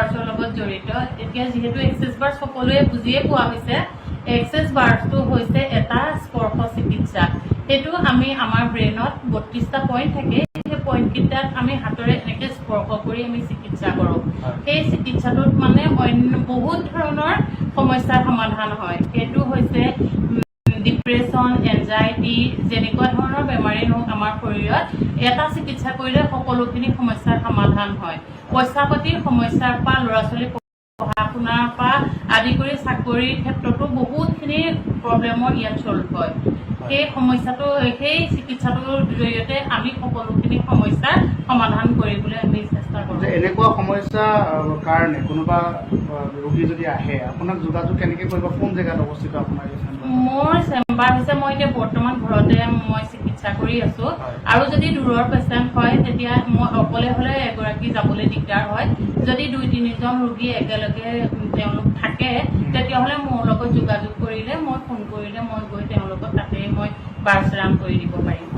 বাৰ্ছৰ লগত জড়িত এতিয়া যেহেতু এক্সেছ বাৰ্ছ সকলোৱে বুজিয়ে পোৱা হৈছে এক্সেছ বাৰ্ছটো হৈছে এটা স্পৰ্শ চিকিৎসা সেইটো আমি আমাৰ ব্ৰেইনত 32টা পইণ্ট থাকে সেই পইণ্টকেইটাত আমি হাতৰে এনেকৈ স্পৰ্শ কৰি আমি চিকিৎসা কৰোঁ সেই চিকিৎসাটোত মানে অন্য বহুত ধৰণৰ সমস্যাৰ সমাধান হয় সেইটো হৈছে ডিপ্ৰেশ্যন এনজাইটি যেনেকুৱা ধৰণৰ বেমাৰেই নহওক আমাৰ শৰীৰত এটা চিকিৎসা কৰিলে সকলোখিনি সমস্যাৰ সমাধান হয় পইচা পাতিৰ সমস্যাৰ পৰা ল'ৰা ছোৱালী পঢ়া শুনাৰ পৰা আদি কৰি চাকৰিৰ ক্ষেত্ৰতো বহুতখিনি প্ৰব্লেমৰ ইয়াত চল্ভ হয় সেই সমস্যাটো সেই চিকিৎসাটোৰ জৰিয়তে আমি সকলোখিনি সমস্যাৰ সমাধান কৰিবলৈ আমি চেষ্টা কৰোঁ এনেকুৱা সমস্যাৰ কাৰণে কোনোবা ৰোগী যদি আহে আপোনাক যোগাযোগ কেনেকৈ কৰিব কোন জেগাত অৱস্থিত আপোনাৰ মোৰ চেম্বাৰ হৈছে মই এতিয়া বৰ্তমান ঘৰতে মই চিকিৎসা কৰি আছোঁ আৰু যদি দূৰৰ পেচেণ্ট হয় তেতিয়া মই অকলে হ'লে এগৰাকী যাবলৈ দিগদাৰ হয় যদি 2-3জন ৰোগী একেলগে তেওঁলোক থাকে তেতিয়াহ'লে মোৰ লগত যোগাযোগ কৰিলে মই ফোন কৰিলে মই গৈ তেওঁলোকক তাতে মই বাৰ্ছ ৰাউণ্ড কৰি দিব পাৰিম